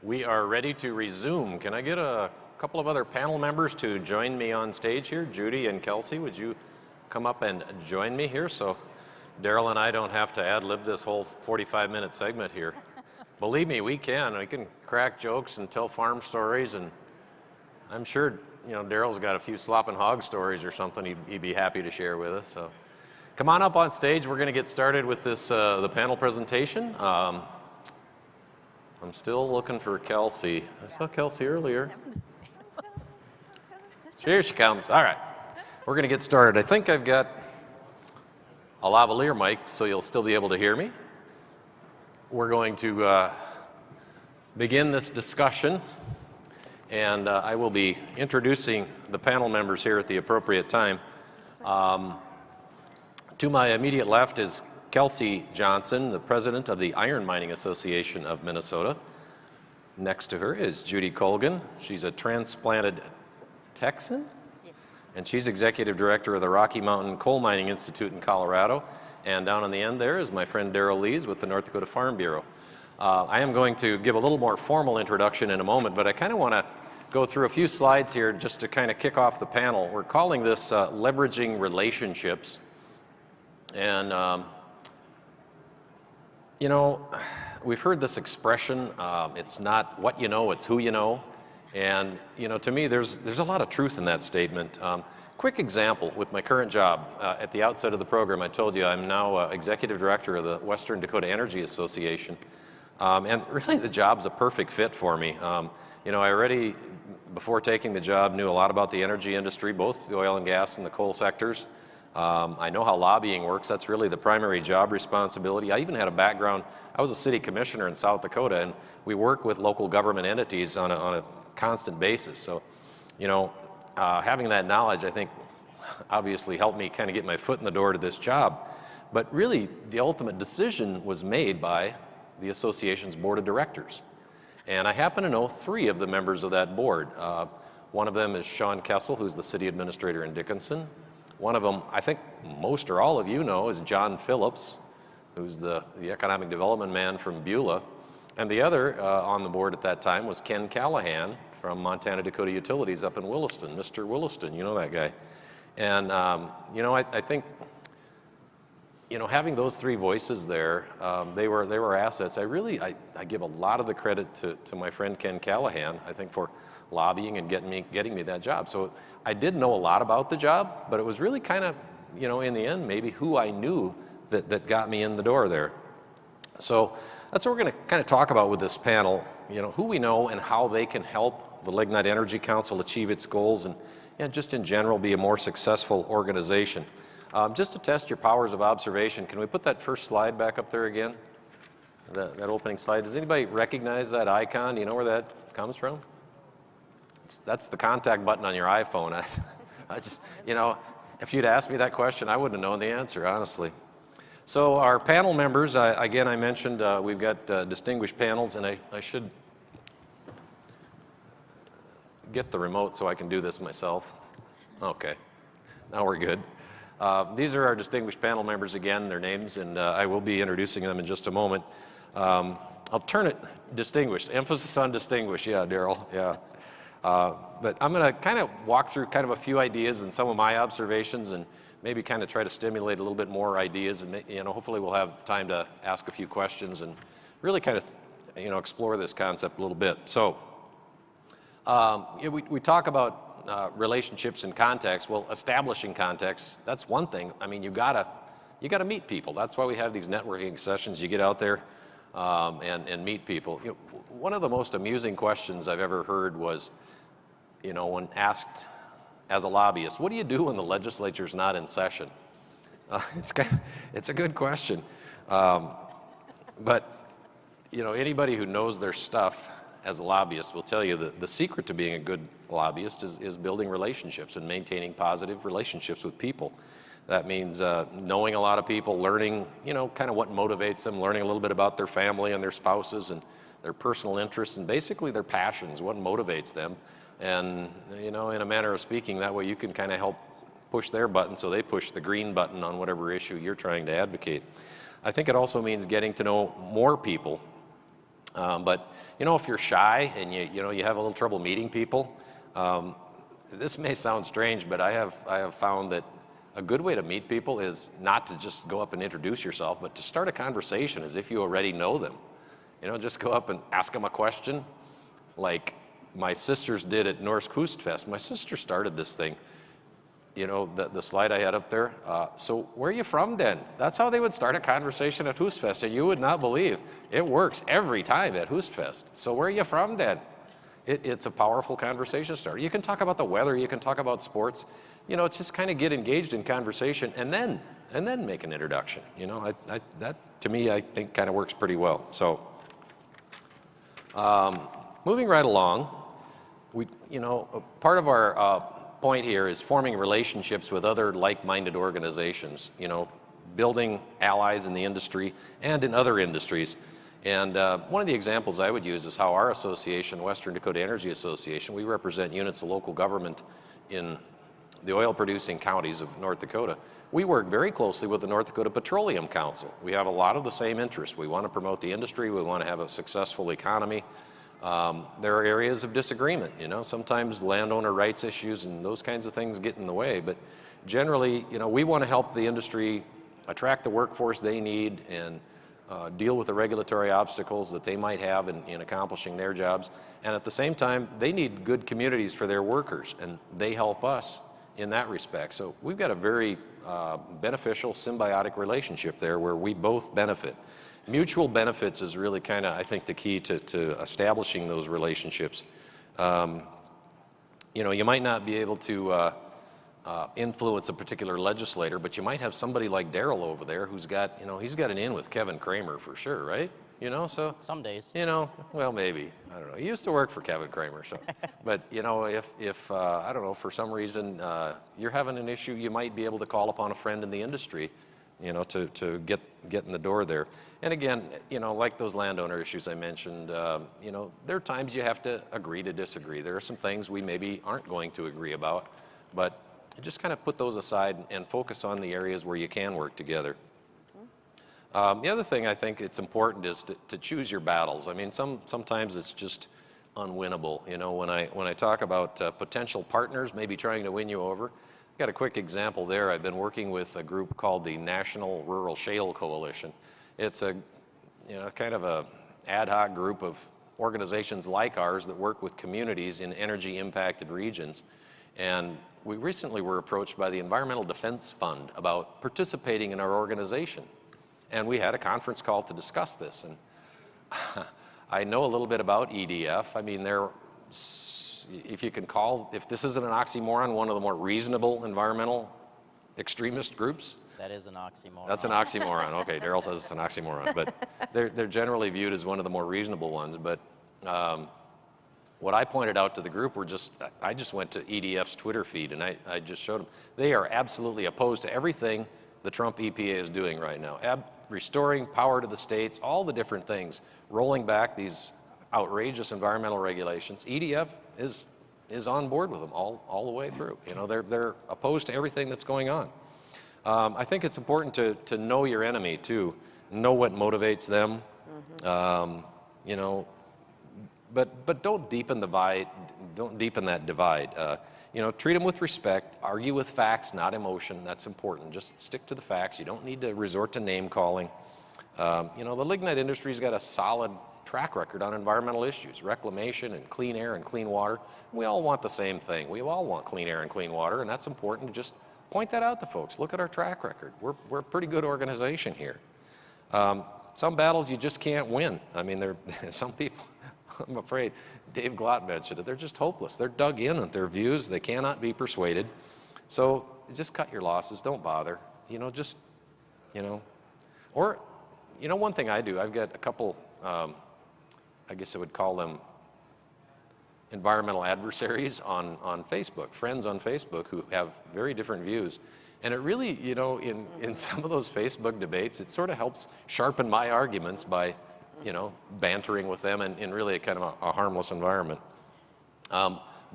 We are ready to resume. Can I get a couple of other panel members to join me on stage here? Judy and Kelsey, would you come up and join me here so Daryl and I don't have to ad-lib this whole 45-minute segment here? Believe me, we can. We can crack jokes and tell farm stories, and I'm sure Daryl's got a few slop and hog stories or something he'd be happy to share with us. So come on up on stage. We're going to get started with this the panel presentation. I'm still looking for Kelsey. I saw Kelsey earlier. Here she comes. All right. We're going to get started. I think I've got a lavalier mic, so you'll still be able to hear me. We're going to begin this discussion, and I will be introducing the panel members here at the appropriate time. To my immediate left is Kelsey Johnson, the president of the Iron Mining Association of Minnesota. Next to her is Judy Colgan. She's a transplanted Texan, and she's executive director of the Rocky Mountain Coal Mining Institute in Colorado. And down on the end there is my friend Daryl Lees with the North Dakota Farm Bureau. I am going to give a little more formal introduction in a moment, but I kind of want to go through a few slides here just to kind of kick off the panel. We're calling this leveraging relationships. And we've heard this expression, it's not what you know, it's who you know. And, to me, there's a lot of truth in that statement. Quick example, with my current job, at the outset of the program, I told you I'm now executive director of the Western Dakota Energy Association. And really, the job's a perfect fit for me. I already, before taking the job, knew a lot about the energy industry, both the oil and gas and the coal sectors. I know how lobbying works. That's really the primary job responsibility. I even had a background. I was a city commissioner in South Dakota, and we work with local government entities on a constant basis. So, having that knowledge, I think, obviously helped me kind of get my foot in the door to this job. But really, the ultimate decision was made by the association's board of directors. And I happen to know 3 of the members of that board. One of them is Sean Kessel, who's the city administrator in Dickinson. One of them, I think most or all of you know, is John Phillips, who's the economic development man from Beulah. And the other on the board at that time was Ken Callahan from Montana Dakota Utilities up in Williston, Mr. Williston, you know that guy. And, I think, having those 3 voices there, they were assets. I give a lot of the credit to my friend Ken Callahan, I think, for lobbying and getting me that job. So I did know a lot about the job, but it was really kind of, in the end, maybe who I knew that got me in the door there. So that's what we're going to kind of talk about with this panel, who we know and how they can help the Lignite Energy Council achieve its goals and just in general be a more successful organization. Just to test your powers of observation, can we put that first slide back up there again? That opening slide. Does anybody recognize that icon? Do you know where that comes from? That's the contact button on your iPhone. I just, if you'd asked me that question, I wouldn't have known the answer, honestly. So our panel members, again, I mentioned we've got distinguished panels, and I should get the remote so I can do this myself. Okay, now we're good. These are our distinguished panel members again, their names, and I will be introducing them in just a moment. I'll turn it distinguished, emphasis on distinguished, yeah, Daryl, yeah. But I'm going to kind of walk through kind of a few ideas and some of my observations and maybe kind of try to stimulate a little bit more ideas, and hopefully we'll have time to ask a few questions and really kind of explore this concept a little bit. So we talk about relationships and context. Well, establishing context, that's one thing. I mean, you gotta meet people. That's why we have these networking sessions. You get out there and meet people. One of the most amusing questions I've ever heard was, when asked as a lobbyist, what do you do when the legislature's not in session? It's a good question. But anybody who knows their stuff as a lobbyist will tell you that the secret to being a good lobbyist is building relationships and maintaining positive relationships with people. That means knowing a lot of people, learning, kind of what motivates them, learning a little bit about their family and their spouses and their personal interests and basically their passions, what motivates them. And, in a manner of speaking, that way you can kind of help push their button so they push the green button on whatever issue you're trying to advocate. I think it also means getting to know more people But if you're shy and you have a little trouble meeting people, this may sound strange, but I have found that a good way to meet people is not to just go up and introduce yourself, but to start a conversation as if you already know them. Just go up and ask them a question, like my sisters did at Norsk Hustfest. My sister started this thing, the slide I had up there. So where are you from then? That's how they would start a conversation at Hustfest, and you would not believe it works every time at Hustfest. So where are you from then? It's a powerful conversation starter. You can talk about the weather, you can talk about sports, just kind of get engaged in conversation and then make an introduction. That to me, I think kind of works pretty well. So moving right along, part of our point here is forming relationships with other like-minded organizations, building allies in the industry and in other industries. And one of the examples I would use is how our association, Western Dakota Energy Association, we represent units of local government in the oil-producing counties of North Dakota. We work very closely with the North Dakota Petroleum Council. We have a lot of the same interests. We want to promote the industry. We want to have a successful economy. There are areas of disagreement, sometimes landowner rights issues and those kinds of things get in the way. But generally, we want to help the industry attract the workforce they need and deal with the regulatory obstacles that they might have in accomplishing their jobs. And at the same time, they need good communities for their workers, and they help us in that respect. So we've got a very beneficial, symbiotic relationship there where we both benefit. Mutual benefits is really kind of, I think, the key to establishing those relationships. You might not be able to influence a particular legislator, but you might have somebody like Daryl over there who's got, he's got an in with Kevin Kramer for sure, right? So some days. Well, maybe, I don't know. He used to work for Kevin Kramer, so. But if I don't know, for some reason you're having an issue, you might be able to call upon a friend in the industry, to get in the door there. And again, like those landowner issues I mentioned, there are times you have to agree to disagree. There are some things we maybe aren't going to agree about, but just kind of put those aside and focus on the areas where you can work together. The other thing I think it's important is to choose your battles. I mean, sometimes it's just unwinnable. When I talk about potential partners maybe trying to win you over, I've got a quick example there. I've been working with a group called the National Rural Shale Coalition. It's a kind of a ad hoc group of organizations like ours that work with communities in energy impacted regions. And we recently were approached by the Environmental Defense Fund about participating in our organization. And we had a conference call to discuss this. And I know a little bit about EDF. I mean, if this isn't an oxymoron, one of the more reasonable environmental extremist groups. That is an oxymoron. That's an oxymoron. Okay, Daryl says it's an oxymoron, but they're generally viewed as one of the more reasonable ones. But what I pointed out to the group I just went to EDF's Twitter feed and I just showed them. They are absolutely opposed to everything the Trump EPA is doing right now. Restoring power to the states, all the different things, rolling back these outrageous environmental regulations. EDF is on board with them all the way through. They're opposed to everything that's going on. I think it's important to know your enemy too, know what motivates them. But don't deepen that divide. Treat them with respect, argue with facts, not emotion. That's important. Just stick to the facts. You don't need to resort to name calling. The lignite industry's got a solid track record on environmental issues, reclamation and clean air and clean water. We all want the same thing. We all want clean air and clean water, and that's important to just point that out to folks. Look at our track record. We're a pretty good organization here. Some battles you just can't win. I mean, some people, I'm afraid, Dave Glott mentioned it, they're just hopeless. They're dug in with their views. They cannot be persuaded. So just cut your losses. Don't bother. One thing I do, I've got a couple, I guess I would call them environmental adversaries on Facebook, friends on Facebook who have very different views. And it really, in some of those Facebook debates, it sort of helps sharpen my arguments by bantering with them in really a kind of a harmless environment.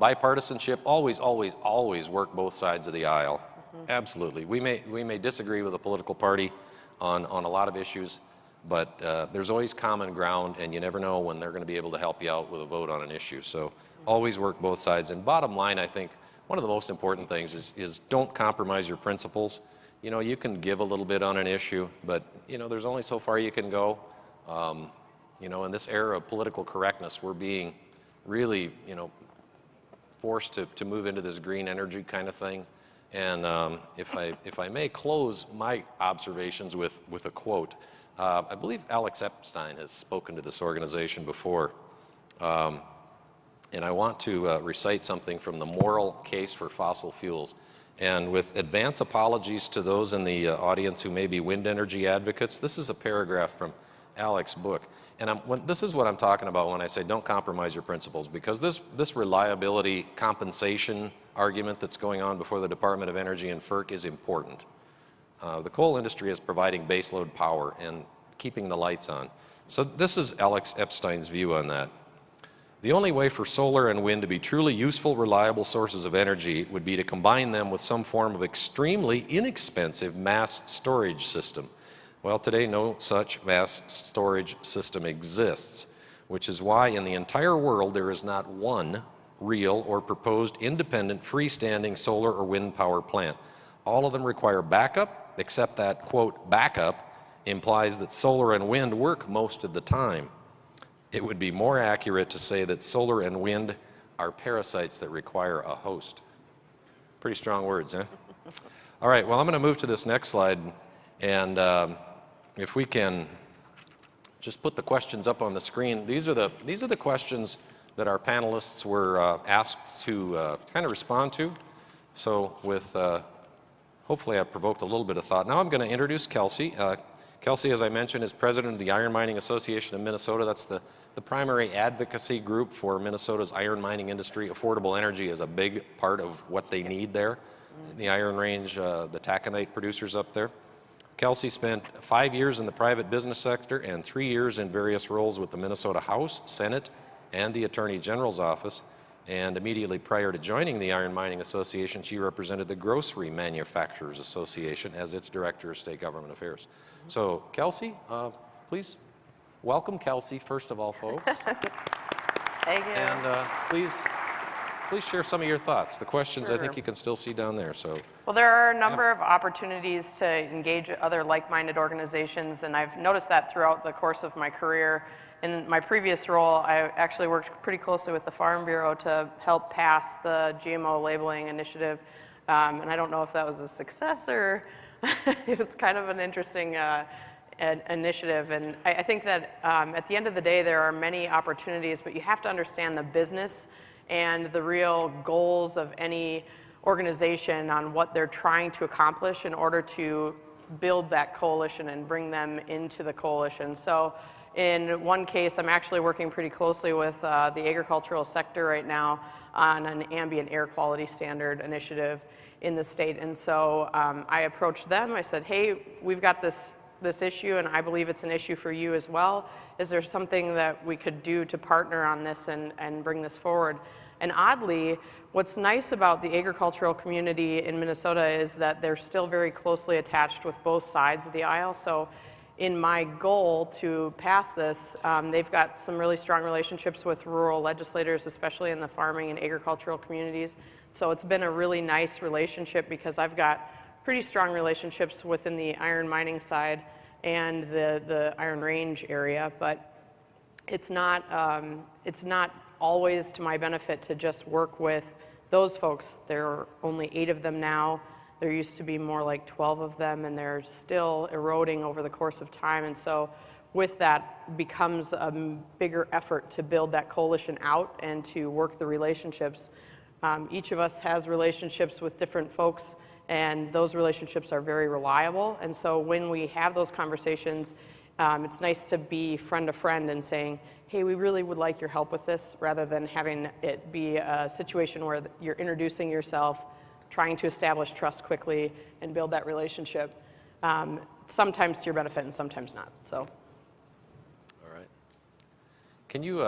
Bipartisanship, always work both sides of the aisle. Absolutely. We may disagree with a political party on a lot of issues, but there's always common ground, and you never know when they're going to be able to help you out with a vote on an issue. So always work both sides. And bottom line, I think one of the most important things is don't compromise your principles. You know, you can give a little bit on an issue, but you know, there's only so far you can go. You know, in this era of political correctness, we're being really, you know, forced to move into this green energy kind of thing. And if I may close my observations with a quote, I believe Alex Epstein has spoken to this organization before, and I want to recite something from the Moral Case for Fossil Fuels. And with advance apologies to those in the audience who may be wind energy advocates, this is a paragraph from Alex's book. And this is what I'm talking about when I say don't compromise your principles, because this reliability compensation argument that's going on before the Department of Energy and FERC is important. The coal industry is providing baseload power and keeping the lights on. So this is Alex Epstein's view on that. The only way for solar and wind to be truly useful, reliable sources of energy would be to combine them with some form of extremely inexpensive mass storage system. Well, today no such mass storage system exists, which is why in the entire world there is not one real or proposed independent freestanding solar or wind power plant. All of them require backup, except that, quote, backup implies that solar and wind work most of the time. It would be more accurate to say that solar and wind are parasites that require a host. Pretty strong words, eh? All right, well, I'm going to move to this next slide, and if we can just put the questions up on the screen. These are the questions that our panelists were asked to kind of respond to. So with, hopefully I've provoked a little bit of thought. Now I'm going to introduce Kelsey. Kelsey, as I mentioned, is president of the Iron Mining Association of Minnesota. That's the primary advocacy group for Minnesota's iron mining industry. Affordable energy is a big part of what they need there. The Iron Range, the taconite producers up there. Kelsey spent 5 years in the private business sector and 3 years in various roles with the Minnesota House, Senate, and the Attorney General's office. And immediately prior to joining the Iron Mining Association, she represented the Grocery Manufacturers Association as its Director of State Government Affairs. So, Kelsey, please welcome Kelsey, first of all, folks. Thank you. And please share some of your thoughts. The questions I think you can still see down there. So, well, there are a number of opportunities to engage other like-minded organizations, and I've noticed that throughout the course of my career. In my previous role, I actually worked pretty closely with the Farm Bureau to help pass the GMO labeling initiative, and I don't know if that was a success or it was kind of an interesting initiative. And I think that at the end of the day, there are many opportunities, but you have to understand the business and the real goals of any organization on what they're trying to accomplish in order to build that coalition and bring them into the coalition. So in one case, I'm actually working pretty closely with the agricultural sector right now on an ambient air quality standard initiative in the state. And so I approached them. I said, hey, we've got this issue, and I believe it's an issue for you as well. Is there something that we could do to partner on this and bring this forward? And oddly, what's nice about the agricultural community in Minnesota is that they're still very closely attached with both sides of the aisle. So in my goal to pass this, they've got some really strong relationships with rural legislators, especially in the farming and agricultural communities. So it's been a really nice relationship because I've got pretty strong relationships within the iron mining side and the Iron Range area, but it's not always to my benefit to just work with those folks. There are only 8 of them now. There used to be more like 12 of them, and they're still eroding over the course of time. And so with that becomes a bigger effort to build that coalition out and to work the relationships. Each of us has relationships with different folks, and those relationships are very reliable. And so when we have those conversations, it's nice to be friend to friend and saying, hey, we really would like your help with this, rather than having it be a situation where you're introducing yourself, trying to establish trust quickly and build that relationship, sometimes to your benefit and sometimes not. So. All right. Can you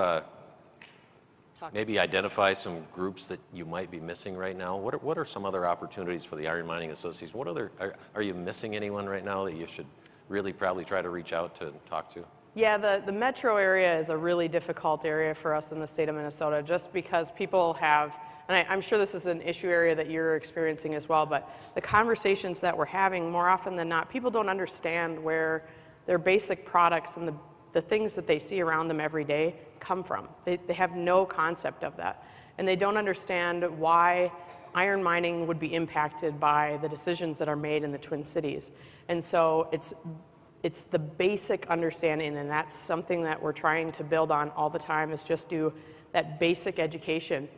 maybe identify some groups that you might be missing right now? What are some other opportunities for the Iron Mining Association? What other, are you missing anyone right now that you should really probably try to reach out to and talk to? Yeah, the metro area is a really difficult area for us in the state of Minnesota, just because people have, and I'm sure this is an issue area that you're experiencing as well, but the conversations that we're having, more often than not, people don't understand where their basic products and the things that they see around them every day come from. They have no concept of that. And they don't understand why iron mining would be impacted by the decisions that are made in the Twin Cities. And so it's the basic understanding, and that's something that we're trying to build on all the time, is just do that basic education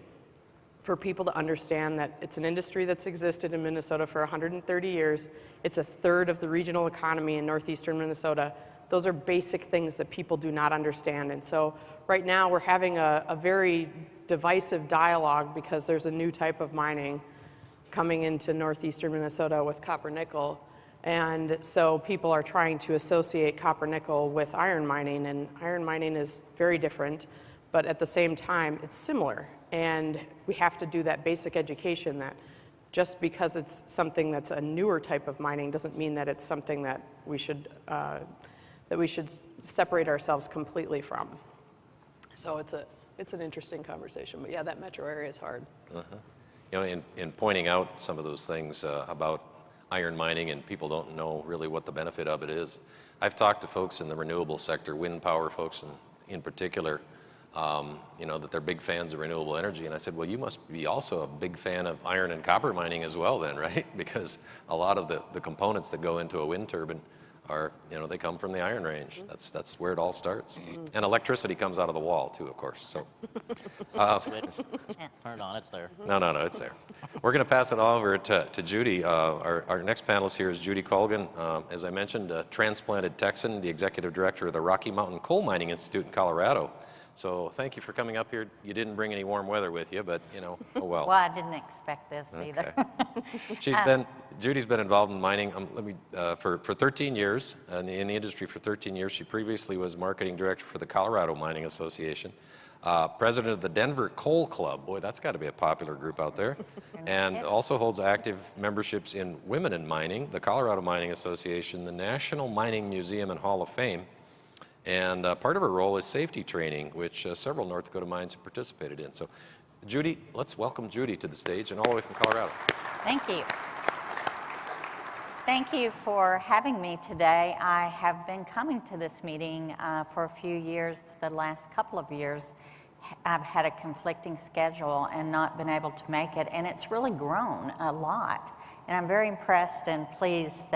for people to understand that it's an industry that's existed in Minnesota for 130 years. It's a third of the regional economy in northeastern Minnesota. Those are basic things that people do not understand. And so right now we're having a very divisive dialogue because there's a new type of mining coming into northeastern Minnesota with copper nickel. And so people are trying to associate copper nickel with iron mining, and iron mining is very different, but at the same time, it's similar. And we have to do that basic education that just because it's something that's a newer type of mining doesn't mean that it's something that we should separate ourselves completely from. So it's an interesting conversation, but yeah, that metro area is hard. You know, in pointing out some of those things about iron mining, and people don't know really what the benefit of it is. I've talked to folks in the renewable sector, wind power folks in particular, you know, that they're big fans of renewable energy. And I said, well, you must be also a big fan of iron and copper mining as well then, right? Because a lot of the components that go into a wind turbine are, you know, they come from the iron range. That's where it all starts. And electricity comes out of the wall too, of course. So, Switch. Turn it on, it's there. no, it's there. We're going to pass it over to Judy. Our next panelist here is Judy Colgan. As I mentioned, a transplanted Texan, the executive director of the Rocky Mountain Coal Mining Institute in Colorado. So thank you for coming up here. You didn't bring any warm weather with you, but you know, oh well. Well, I didn't expect this either. Judy's been involved in mining for 13 years, in the industry for 13 years. She previously was marketing director for the Colorado Mining Association, president of the Denver Coal Club. Boy, that's got to be a popular group out there. And also holds active memberships in Women in Mining, the Colorado Mining Association, the National Mining Museum and Hall of Fame. And part of her role is safety training, which several North Dakota mines have participated in. So, Judy, let's welcome Judy to the stage, and all the way from Colorado. Thank you. Thank you for having me today. I have been coming to this meeting for a few years. The last couple of years, I've had a conflicting schedule and not been able to make it, and it's really grown a lot. And I'm very impressed and pleased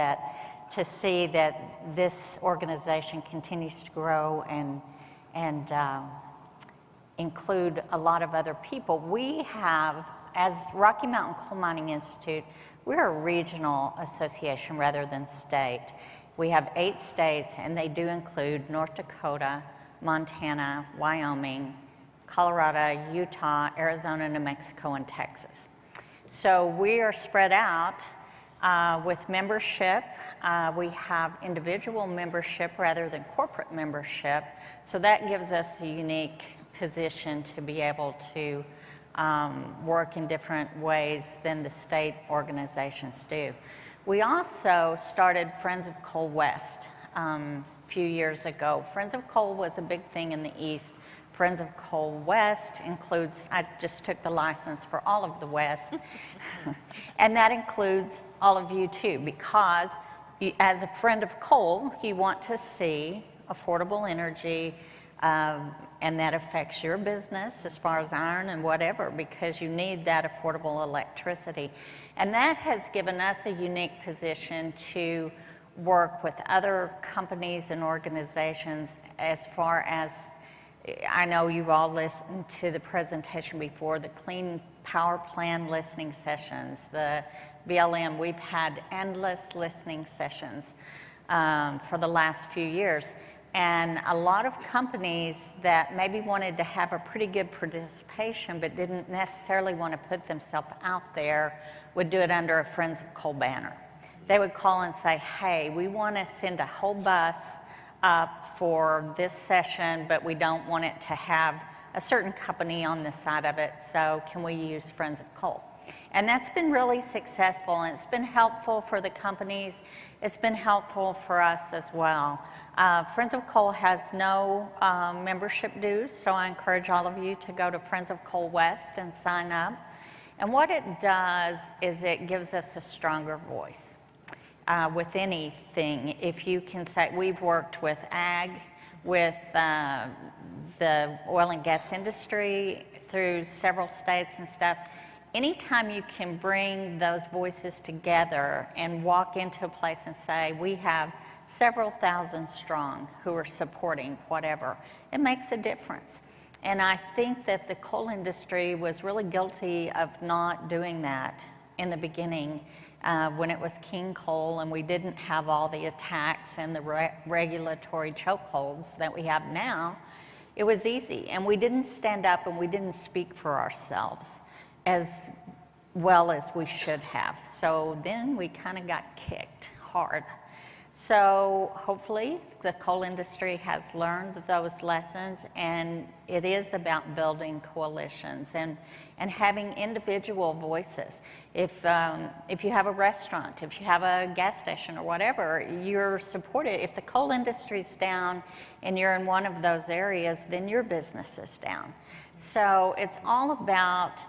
to see that this organization continues to grow and include a lot of other people. We have, as Rocky Mountain Coal Mining Institute, we're a regional association rather than state. We have 8 states, and they do include North Dakota, Montana, Wyoming, Colorado, Utah, Arizona, New Mexico, and Texas. So we are spread out with membership. We have individual membership rather than corporate membership. So that gives us a unique position to be able to work in different ways than the state organizations do. We also started Friends of Coal West a few years ago. Friends of Coal was a big thing in the East. Friends of Coal West includes, I just took the license for all of the West, and that includes all of you too, because as a friend of coal, you want to see affordable energy, and that affects your business as far as iron and whatever, because you need that affordable electricity. And that has given us a unique position to work with other companies and organizations as far as, I know you've all listened to the presentation before, the Clean Power Plan listening sessions, the BLM, we've had endless listening sessions for the last few years. And a lot of companies that maybe wanted to have a pretty good participation but didn't necessarily want to put themselves out there would do it under a Friends of Coal banner. They would call and say, hey, we want to send a whole bus up for this session, but we don't want it to have a certain company on the side of it, so can we use Friends of Coal? And that's been really successful, and it's been helpful for the companies. It's been helpful for us as well. Friends of Coal has no membership dues, so I encourage all of you to go to Friends of Coal West and sign up. And what it does is it gives us a stronger voice with anything. If you can say, we've worked with ag, with the oil and gas industry through several states and stuff. Anytime you can bring those voices together and walk into a place and say, we have several thousand strong who are supporting whatever, it makes a difference. And I think that the coal industry was really guilty of not doing that in the beginning when it was king coal and we didn't have all the attacks and the regulatory chokeholds that we have now. It was easy, and we didn't stand up and we didn't speak for ourselves as well as we should have. So then we kind of got kicked hard. So hopefully the coal industry has learned those lessons, and it is about building coalitions and having individual voices. If you have a restaurant, if you have a gas station or whatever, you're supported. If the coal industry's down and you're in one of those areas, then your business is down. So it's all about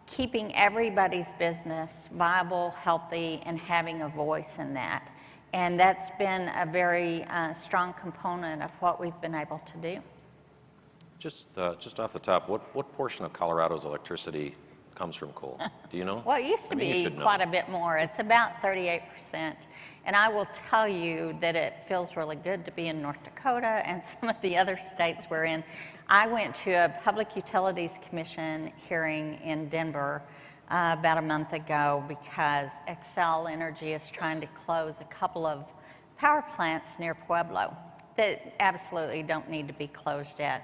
keeping everybody's business viable, healthy, and having a voice in that. And that's been a very strong component of what we've been able to do. Just off the top, what portion of Colorado's electricity comes from coal? Do you know? Well, it used to be quite a bit more. It's about 38%. And I will tell you that it feels really good to be in North Dakota and some of the other states we're in. I went to a Public Utilities Commission hearing in Denver about a month ago because Xcel Energy is trying to close a couple of power plants near Pueblo that absolutely don't need to be closed yet.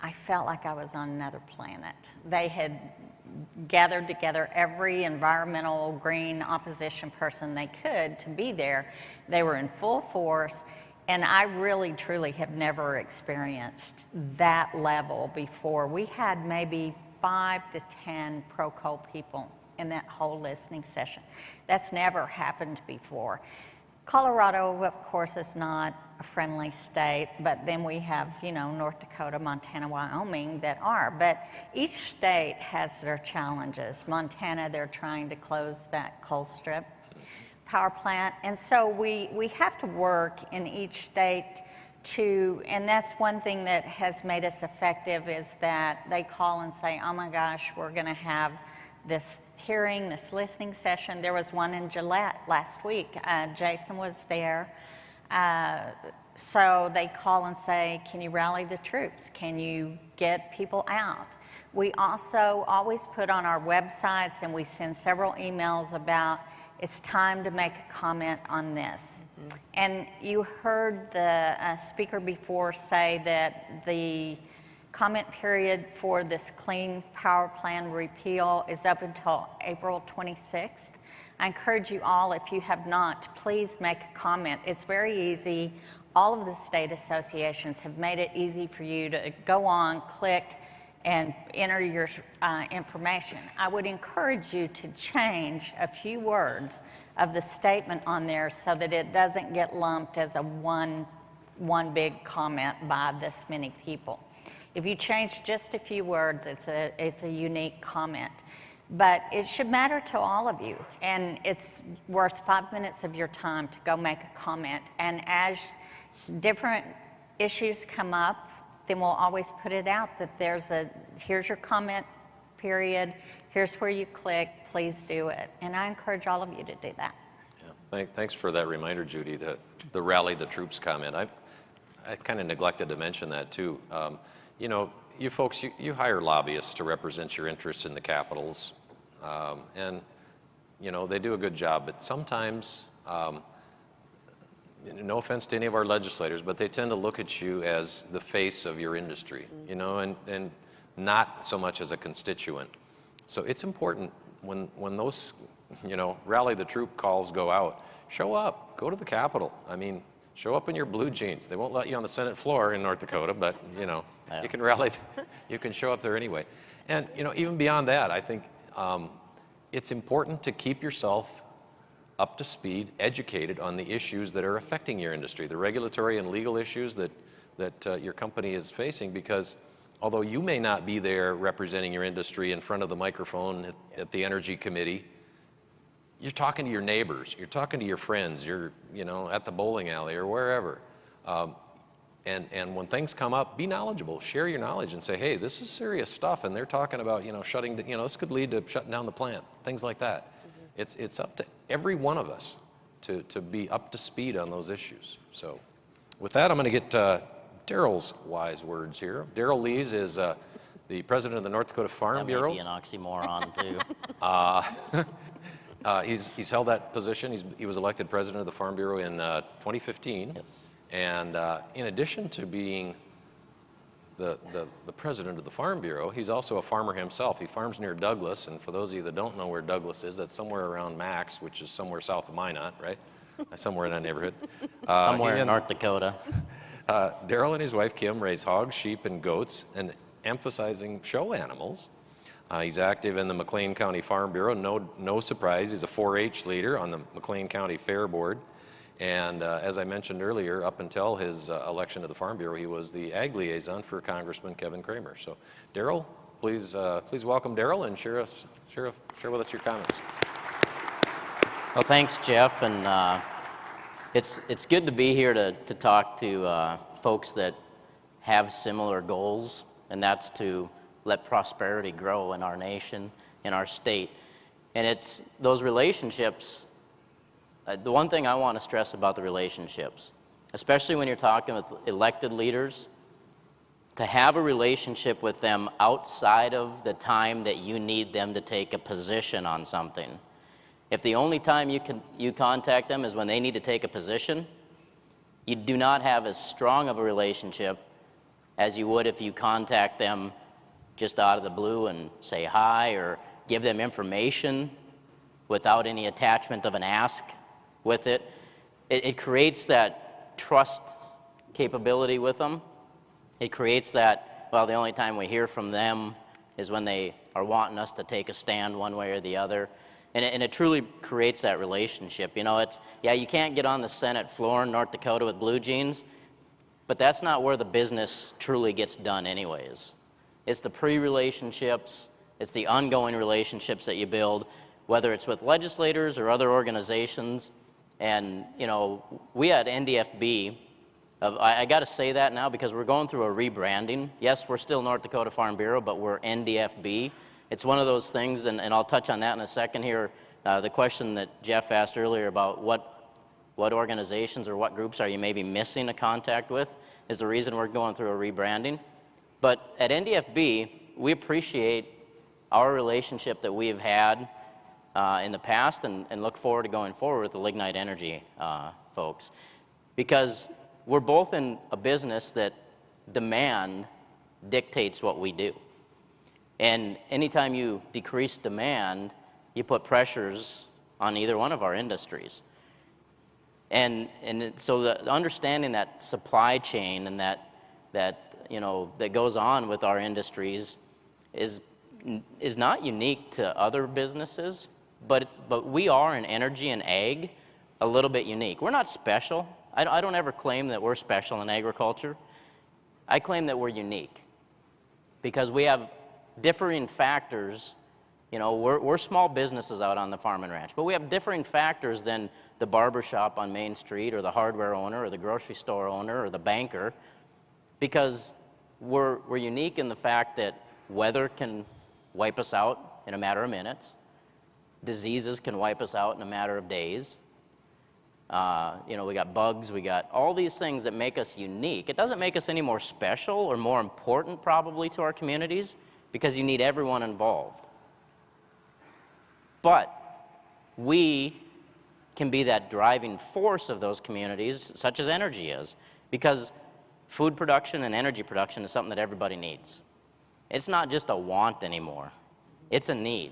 I felt like I was on another planet. They had gathered together every environmental green opposition person they could to be there. They were in full force, and I really truly have never experienced that level before. We had maybe 5 to 10 pro-coal people in that whole listening session. That's never happened before. Colorado, of course, is not a friendly state, but then we have, you know, North Dakota, Montana, Wyoming that are. But each state has their challenges. Montana, they're trying to close that coal strip power plant. And so we have to work in each state to, and that's one thing that has made us effective is that they call and say, oh my gosh, we're gonna have this hearing, this listening session. There was one in Gillette last week. Jason was there. So they call and say, can you rally the troops? Can you get people out? We also always put on our websites, and we send several emails about it's time to make a comment on this. Mm-hmm. And you heard the speaker before say that the comment period for this Clean Power Plan repeal is up until April 26th. I encourage you all, if you have not, please make a comment. It's very easy. All of the state associations have made it easy for you to go on, click, and enter your information. I would encourage you to change a few words of the statement on there so that it doesn't get lumped as a one big comment by this many people. If you change just a few words, it's a unique comment. But it should matter to all of you, and it's worth 5 minutes of your time to go make a comment. And as different issues come up, then we'll always put it out that here's your comment period, here's where you click, please do it. And I encourage all of you to do that. Yeah, thanks for that reminder, Judy, the rally the troops comment. I kind of neglected to mention that too. You know, you folks, you hire lobbyists to represent your interests in the capitals, and you know, they do a good job, but sometimes, no offense to any of our legislators, but they tend to look at you as the face of your industry, you know, and not so much as a constituent. So it's important when those, you know, rally the troop calls go out, show up, go to the Capitol. I mean, show up in your blue jeans. They won't let you on the Senate floor in North Dakota, but you know, you can rally, you can show up there anyway. And you know, even beyond that, I think it's important to keep yourself up to speed, educated on the issues that are affecting your industry, the regulatory and legal issues that your company is facing, because although you may not be there representing your industry in front of the microphone at the Energy Committee, you're talking to your neighbors, you're talking to your friends, you're at the bowling alley or wherever. And when things come up, be knowledgeable, share your knowledge and say, hey, this is serious stuff, and they're talking about, shutting, this could lead to shutting down the plant, things like that. Mm-hmm. It's up to every one of us to be up to speed on those issues. So with that, I'm going to get Daryl's wise words here. Daryl Lees is the president of the North Dakota Farm Bureau. That may be an oxymoron, too. He's held that position. He was elected president of the Farm Bureau in 2015. Yes. And in addition to being the president of the Farm Bureau, he's also a farmer himself. He farms near Douglas, and for those of you that don't know where Douglas is, that's somewhere around Max, which is somewhere south of Minot, right? Somewhere in that neighborhood. Somewhere in North Dakota. Daryl and his wife Kim raise hogs, sheep, and goats, and emphasizing show animals. He's active in the McLean County Farm Bureau. No surprise, he's a 4-H leader on the McLean County Fair Board. And as I mentioned earlier, up until his election to the Farm Bureau, he was the ag liaison for Congressman Kevin Kramer. So, Daryl, please welcome Daryl and share with us your comments. Well, thanks, Geoff, and it's good to be here to talk to folks that have similar goals, and that's to let prosperity grow in our nation, in our state. And it's those relationships. The one thing I want to stress about the relationships, especially when you're talking with elected leaders, to have a relationship with them outside of the time that you need them to take a position on something. If the only time you contact them is when they need to take a position, you do not have as strong of a relationship as you would if you contact them just out of the blue and say hi or give them information without any attachment of an ask with it. It creates that trust capability with them. It creates that, well, the only time we hear from them is when they are wanting us to take a stand one way or the other. And it truly creates that relationship. You can't get on the Senate floor in North Dakota with blue jeans, but that's not where the business truly gets done anyways. It's the pre-relationships, it's the ongoing relationships that you build, whether it's with legislators or other organizations. And, we at NDFB, I got to say that now because we're going through a rebranding. Yes, we're still North Dakota Farm Bureau, but we're NDFB. It's one of those things, and I'll touch on that in a second here. The question that Geoff asked earlier about what organizations or what groups are you maybe missing a contact with is the reason we're going through a rebranding. But at NDFB, we appreciate our relationship that we have had in the past and look forward to going forward with the Lignite Energy folks. Because we're both in a business that demand dictates what we do. And anytime you decrease demand, you put pressures on either one of our industries. And so the understanding that supply chain and that goes on with our industries is not unique to other businesses, but we are in energy and ag a little bit unique. We're not special. I don't ever claim that we're special in agriculture. I claim that we're unique because we have differing factors. We're small businesses out on the farm and ranch, but we have differing factors than the barber shop on Main Street or the hardware owner or the grocery store owner or the banker, because we're unique in the fact that weather can wipe us out in a matter of minutes. Diseases can wipe us out in a matter of days. We got bugs, we got all these things that make us unique. It doesn't make us any more special or more important probably to our communities because you need everyone involved. But we can be that driving force of those communities, such as energy is, because food production and energy production is something that everybody needs. It's not just a want anymore. It's a need.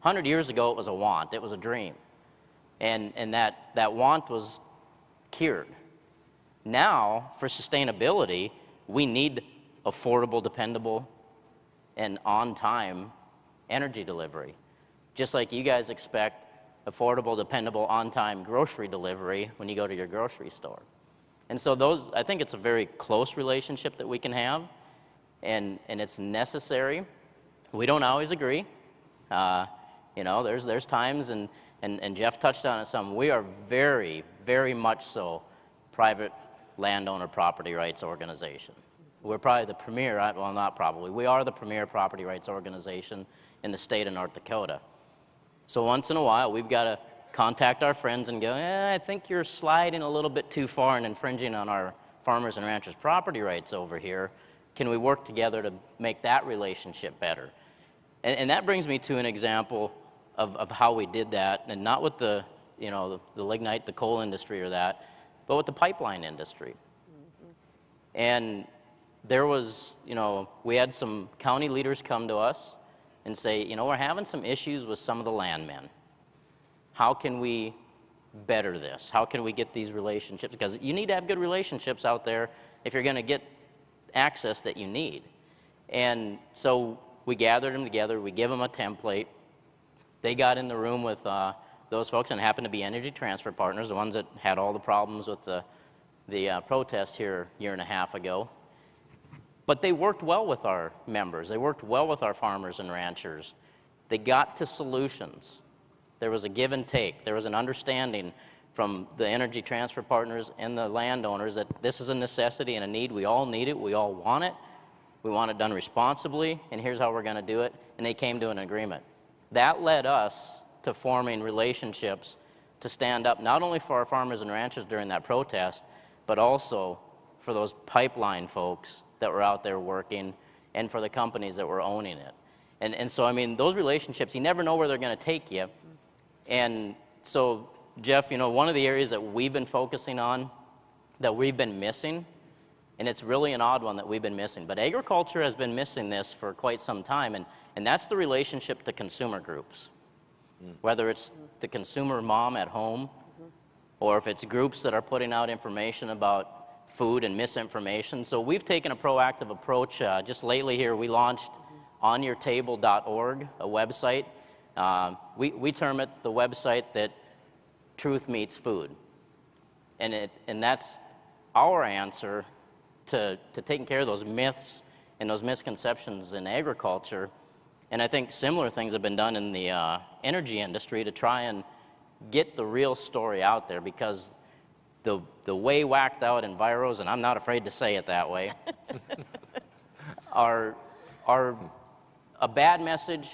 100 years ago, it was a want. It was a dream. And that want was cured. Now, for sustainability, we need affordable, dependable, and on-time energy delivery. just like you guys expect affordable, dependable, on-time grocery delivery when you go to your grocery store. And so those, I think it's a very close relationship that we can have, and it's necessary. We don't always agree. You know, there's times, and Geoff touched on it some, we are very, very much so private landowner property rights organization. We're probably the premier, well, not probably, we are the premier property rights organization in the state of North Dakota. So once in a while, we've got to contact our friends and go, I think you're sliding a little bit too far and infringing on our farmers and ranchers' property rights over here. Can we work together to make that relationship better? And that brings me to an example of how we did that, and not with the, you know, the lignite, the coal industry or that, but with the pipeline industry. And there was, you know, we had some county leaders come to us and say, you know, we're having some issues with some of the landmen. How can we better this? How can we get these relationships? Because you need to have good relationships out there if you're going to get access that you need. And so we gathered them together, we give them a template. They got in the room with those folks, and happened to be Energy Transfer Partners, the ones that had all the problems with the protest here a year and a half ago. But they worked well with our members. They worked well with our farmers and ranchers. They got to solutions. There was a give and take. There was an understanding from the Energy Transfer Partners and the landowners that this is a necessity and a need. We all need it. We all want it. We want it done responsibly, and here's how we're going to do it. And they came to an agreement. That led us to forming relationships to stand up not only for our farmers and ranchers during that protest, but also for those pipeline folks that were out there working, and for the companies that were owning it. And so, I mean, those relationships, you never know where they're going to take you. And so, Geoff, you know, one of the areas that we've been focusing on, that we've been missing, and it's really an odd one that we've been missing, but agriculture has been missing this for quite some time, and that's the relationship to consumer groups. Whether it's the consumer mom at home, or if it's groups that are putting out information about food and misinformation. So we've taken a proactive approach. Just lately here, we launched onyourtable.org, a website. We term it the website that truth meets food. And that's our answer to taking care of those myths and those misconceptions in agriculture. And I think similar things have been done in the energy industry to try and get the real story out there, because the way whacked out enviros, and I'm not afraid to say it that way, are a bad message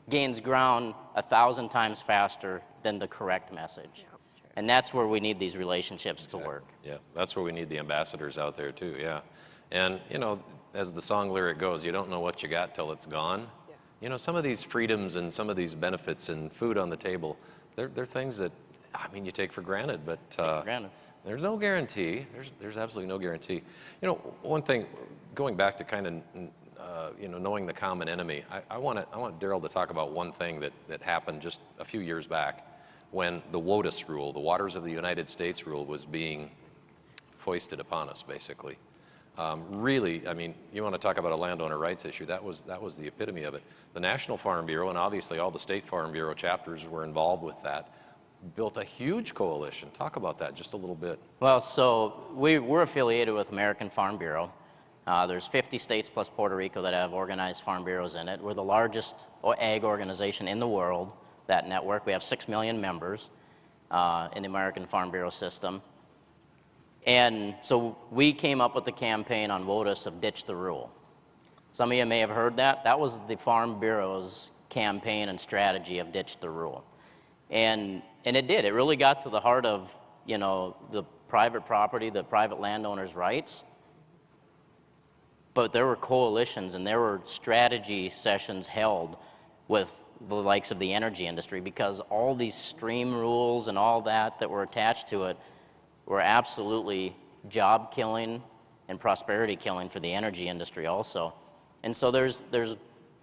gains ground 1,000 times faster than the correct message. And that's where we need these relationships to work. Yeah, that's where we need the ambassadors out there too, yeah. And, you know, as the song lyric goes, you don't know what you got till it's gone. Yeah. You know, some of these freedoms and some of these benefits and food on the table, they're things that, I mean, you take for granted, but there's no guarantee. There's absolutely no guarantee. You know, one thing, going back to kind of, you know, knowing the common enemy, I want Daryl to talk about one thing that happened just a few years back when the WOTUS rule, the Waters of the United States rule, was being foisted upon us, basically. Really, I mean, you want to talk about a landowner rights issue, that was the epitome of it. The National Farm Bureau, and obviously all the State Farm Bureau chapters were involved with that, built a huge coalition. Talk about that just a little bit. Well, so we're affiliated with American Farm Bureau. There's 50 states plus Puerto Rico that have organized farm bureaus in it. We're the largest ag organization in the world, that network. We have 6 million members in the American Farm Bureau system. And so we came up with the campaign on WOTUS of Ditch the Rule. Some of you may have heard that. That was the Farm Bureau's campaign and strategy of Ditch the Rule. And it did. It really got to the heart of, you know, the private property, the private landowners' rights. But there were coalitions and there were strategy sessions held with the likes of the energy industry, because all these stream rules and all that were attached to it were absolutely job killing and prosperity killing for the energy industry also. And so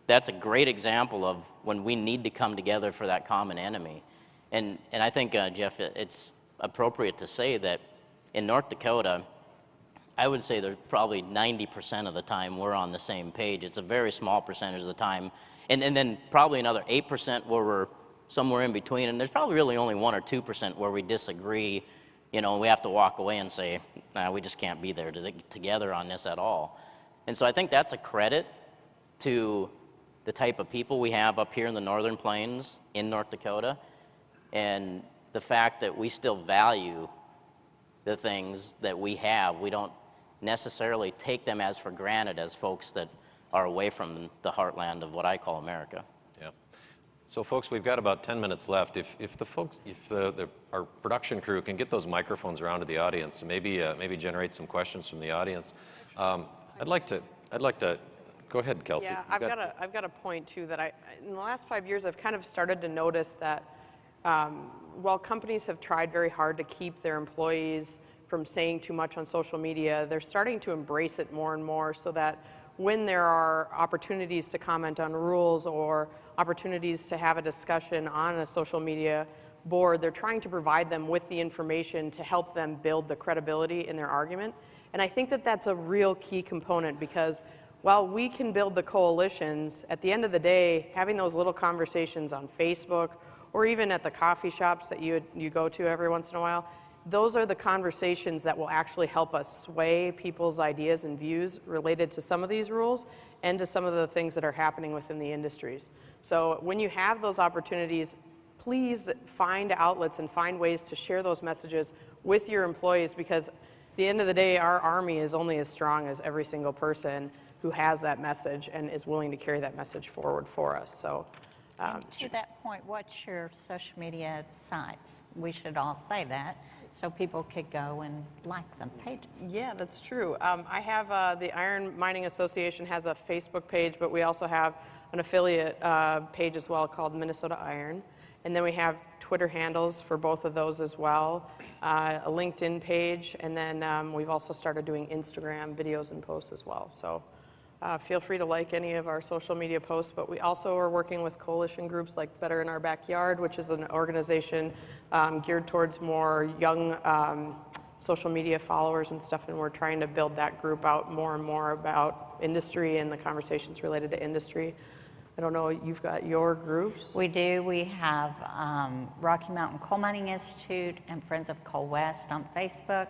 that's a great example of when we need to come together for that common enemy. And I think, Geoff, it's appropriate to say that in North Dakota, I would say that probably 90% of the time we're on the same page. It's a very small percentage of the time. And then probably another 8% where we're somewhere in between, and there's probably really only 1 or 2% where we disagree, you know, we have to walk away and say, nah, we just can't be there together on this at all. And so I think that's a credit to the type of people we have up here in the Northern Plains in North Dakota, and the fact that we still value the things that we have. We don't necessarily take them as for granted as folks that are away from the heartland of what I call America. Yeah. So folks, we've got about 10 minutes left. If our production crew can get those microphones around to the audience and maybe generate some questions from the audience. I'd like to go ahead, Kelsey. Yeah, I've got a point too that in the last 5 years I've kind of started to notice that while companies have tried very hard to keep their employees from saying too much on social media, they're starting to embrace it more and more, so that when there are opportunities to comment on rules or opportunities to have a discussion on a social media board, they're trying to provide them with the information to help them build the credibility in their argument. And I think that that's a real key component, because while we can build the coalitions, at the end of the day, having those little conversations on Facebook or even at the coffee shops that you go to every once in a while, those are the conversations that will actually help us sway people's ideas and views related to some of these rules and to some of the things that are happening within the industries. So when you have those opportunities, please find outlets and find ways to share those messages with your employees, because at the end of the day, our Army is only as strong as every single person who has that message and is willing to carry that message forward for us. So. To that point, what's your social media sites? We should all say that, so people could go and like the pages. Yeah, that's true. I have the Iron Mining Association has a Facebook page, but we also have an affiliate page as well called Minnesota Iron. And then we have Twitter handles for both of those as well, a LinkedIn page, and then we've also started doing Instagram videos and posts as well. So feel free to like any of our social media posts, but we also are working with coalition groups like Better in Our Backyard, which is an organization geared towards more young social media followers and stuff, and we're trying to build that group out more and more about industry and the conversations related to industry. I don't know, you've got your groups? We do. We have Rocky Mountain Coal Mining Institute and Friends of Coal West on Facebook.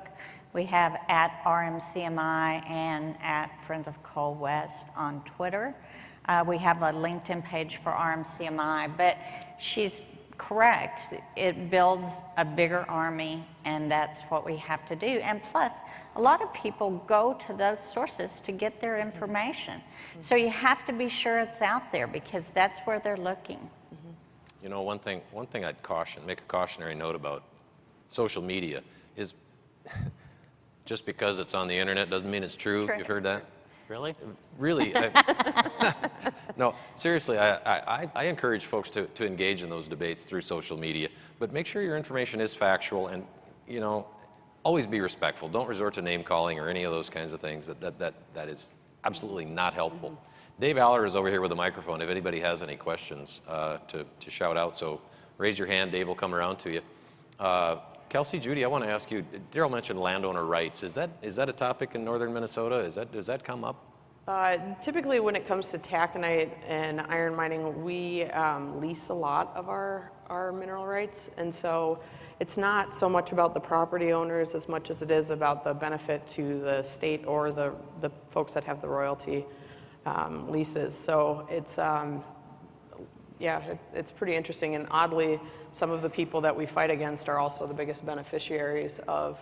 We have at RMCMI and at Friends of Coal West on Twitter. We have a LinkedIn page for RMCMI, but she's correct. It builds a bigger army, and that's what we have to do. And plus, a lot of people go to those sources to get their information. So you have to be sure it's out there, because that's where they're looking. You know, one thing I'd make a cautionary note about social media is just because it's on the internet doesn't mean it's true. You've heard that? Really? Really. No, seriously, I encourage folks to engage in those debates through social media, but make sure your information is factual, and, you know, always be respectful. Don't resort to name calling or any of those kinds of things. That is absolutely not helpful. Dave Aller is over here with a microphone if anybody has any questions to shout out, so raise your hand. Dave will come around to you. Kelsey, Judy, I want to ask you, Daryl mentioned landowner rights. Is that a topic in northern Minnesota? Does that come up? Typically when it comes to taconite and iron mining, we lease a lot of our mineral rights, and so it's not so much about the property owners as much as it is about the benefit to the state or the folks that have the royalty leases. So it's it's pretty interesting, and oddly, some of the people that we fight against are also the biggest beneficiaries of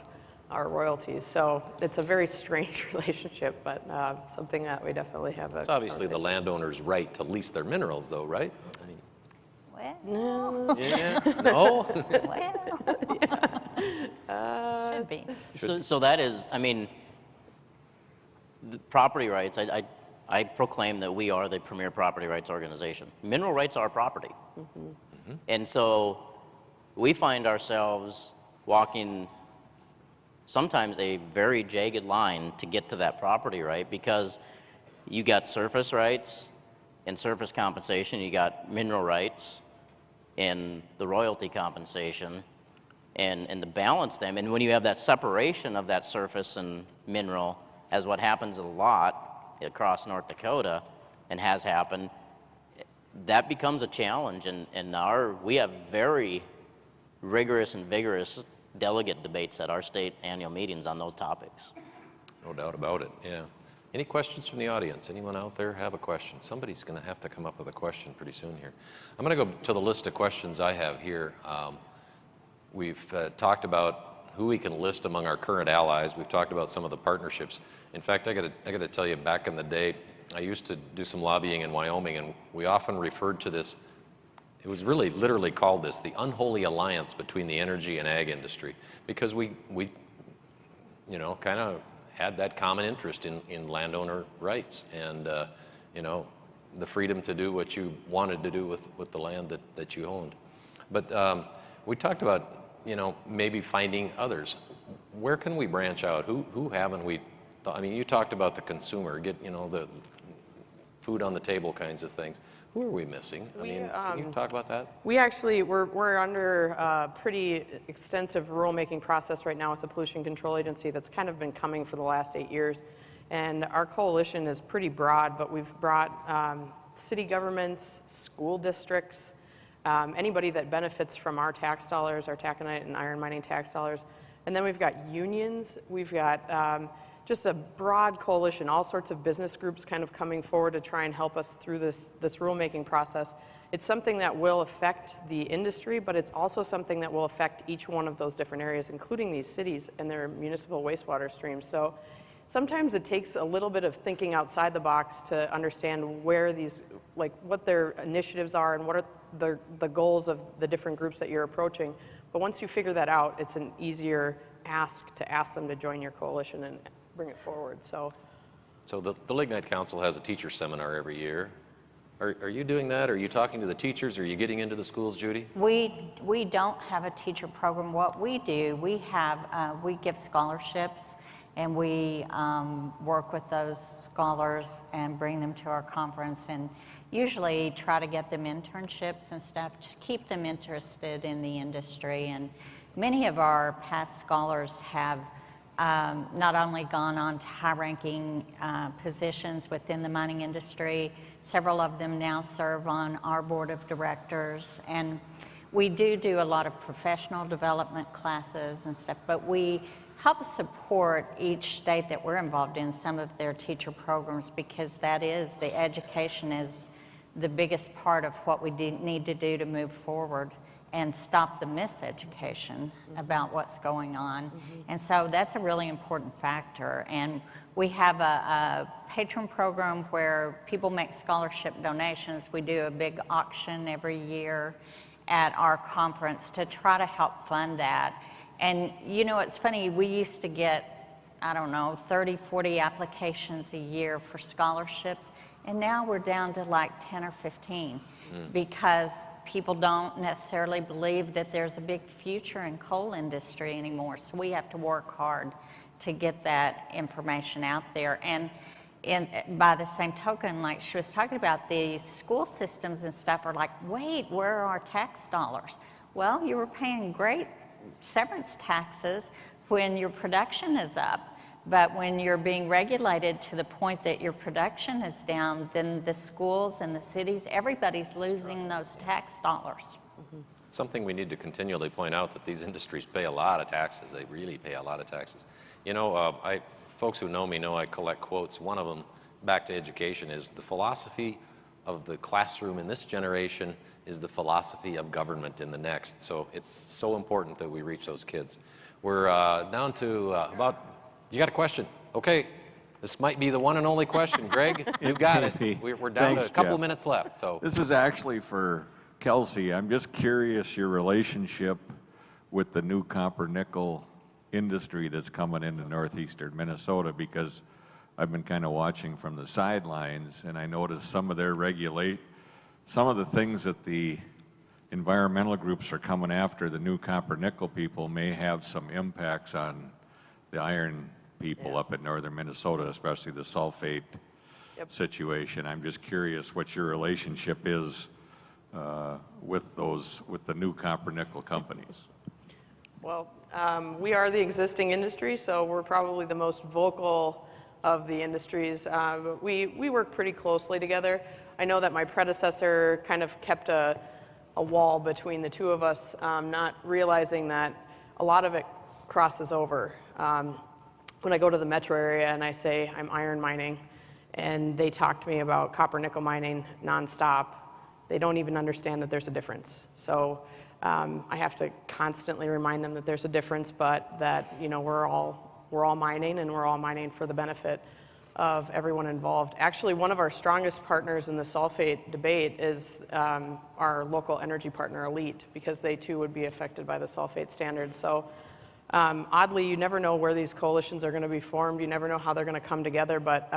our royalties. So it's a very strange relationship, but something that we definitely have. It's obviously the landowner's right to lease their minerals, though, right? I mean, Well, yeah, no? well, should be. So that is, I mean, the property rights, I proclaim that we are the premier property rights organization. Mineral rights are property. And so we find ourselves walking sometimes a very jagged line to get to that property right, because you got surface rights and surface compensation, you got mineral rights and the royalty compensation, and to balance them. And when you have that separation of that surface and mineral, as what happens a lot across North Dakota and has happened, that becomes a challenge, and we have very rigorous and vigorous delegate debates at our state annual meetings on those topics. No doubt about it, yeah. Any questions from the audience? Anyone out there have a question? Somebody's going to have to come up with a question pretty soon here. I'm going to go to the list of questions I have here. We've talked about who we can list among our current allies. We've talked about some of the partnerships. In fact, I got to tell you, back in the day, I used to do some lobbying in Wyoming, and we often referred to this. It was really literally called this the unholy alliance between the energy and ag industry, because we you know, kind of had that common interest in landowner rights and you know, the freedom to do what you wanted to do with the land that you owned. But we talked about, you know, maybe finding others. Where can we branch out? Who haven't we? I mean, you talked about the consumer, you know, the food on the table kinds of things. Who are we missing? I mean, can you talk about that? We actually, we're under a pretty extensive rulemaking process right now with the Pollution Control Agency that's kind of been coming for the last 8 years. And our coalition is pretty broad, but we've brought city governments, school districts, anybody that benefits from our tax dollars, our taconite and iron mining tax dollars. And then we've got unions, we've got just a broad coalition, all sorts of business groups kind of coming forward to try and help us through this rulemaking process. It's something that will affect the industry, but it's also something that will affect each one of those different areas, including these cities and their municipal wastewater streams. So sometimes it takes a little bit of thinking outside the box to understand where these, like what their initiatives are and what are the goals of the different groups that you're approaching. But once you figure that out, it's an easier ask to ask them to join your coalition and bring it forward. So the Lignite Council has a teacher seminar every year. Are you doing that? Are you talking to the teachers? Are you getting into the schools, Judy? We don't have a teacher program. What we do, we give scholarships, and we work with those scholars and bring them to our conference, and usually try to get them internships and stuff, just keep them interested in the industry. And many of our past scholars have not only gone on to high-ranking positions within the mining industry, several of them now serve on our board of directors, and we do a lot of professional development classes and stuff, but we help support each state that we're involved in some of their teacher programs, because that is, the education is the biggest part of what we need to do to move forward and stop the miseducation about what's going on. And so that's a really important factor. And we have a patron program where people make scholarship donations. We do a big auction every year at our conference to try to help fund that. And you know, it's funny, we used to get, I don't know, 30, 40 applications a year for scholarships, and now we're down to like 10 or 15. Because people don't necessarily believe that there's a big future in coal industry anymore. So we have to work hard to get that information out there. And by the same token, like she was talking about, the school systems and stuff are like, wait, where are our tax dollars? Well, you were paying great severance taxes when your production is up. But when you're being regulated to the point that your production is down, then the schools and the cities, everybody's losing those tax dollars. It's something we need to continually point out, that these industries pay a lot of taxes. They really pay a lot of taxes. You know, folks who know me know I collect quotes. One of them, back to education, is the philosophy of the classroom in this generation is the philosophy of government in the next. So it's so important that we reach those kids. We're down to about... You got a question? Okay, this might be the one and only question. Greg, you got it. We're down to a couple of minutes left. So this is actually for Kelsey. I'm just curious your relationship with the new copper nickel industry that's coming into northeastern Minnesota, because I've been kind of watching from the sidelines, and I noticed some of their some of the things that the environmental groups are coming after the new copper nickel people may have some impacts on the iron people up in northern Minnesota, especially the sulfate situation. I'm just curious what your relationship is with the new copper nickel companies. Well, we are the existing industry, so we're probably the most vocal of the industries. But we work pretty closely together. I know that my predecessor kind of kept a wall between the two of us, not realizing that a lot of it crosses over. When I go to the metro area and I say I'm iron mining, and they talk to me about copper nickel mining nonstop, they don't even understand that there's a difference. So I have to constantly remind them that there's a difference, but that we're all mining, and we're all mining for the benefit of everyone involved. Actually, one of our strongest partners in the sulfate debate is our local energy partner, Elite, because they too would be affected by the sulfate standards. So oddly, you never know where these coalitions are going to be formed. You never know how they're going to come together, but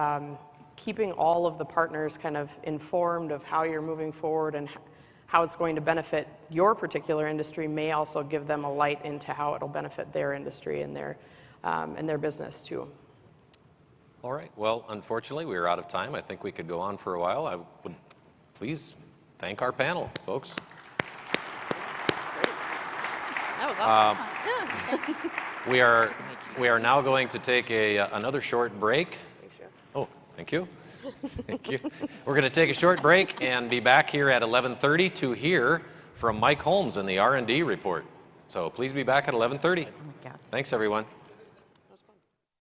keeping all of the partners kind of informed of how you're moving forward and how it's going to benefit your particular industry may also give them a light into how it'll benefit their industry and their business too. All right. Well, unfortunately, we are out of time. I think we could go on for a while. I would please thank our panel, folks. That was awesome. We are now going to take another short break. Thanks, Geoff. Oh, thank you. Thank you. We're going to take a short break and be back here at 11:30 to hear from Mike Holmes in the R&D report. So please be back at 11:30. Thanks, everyone.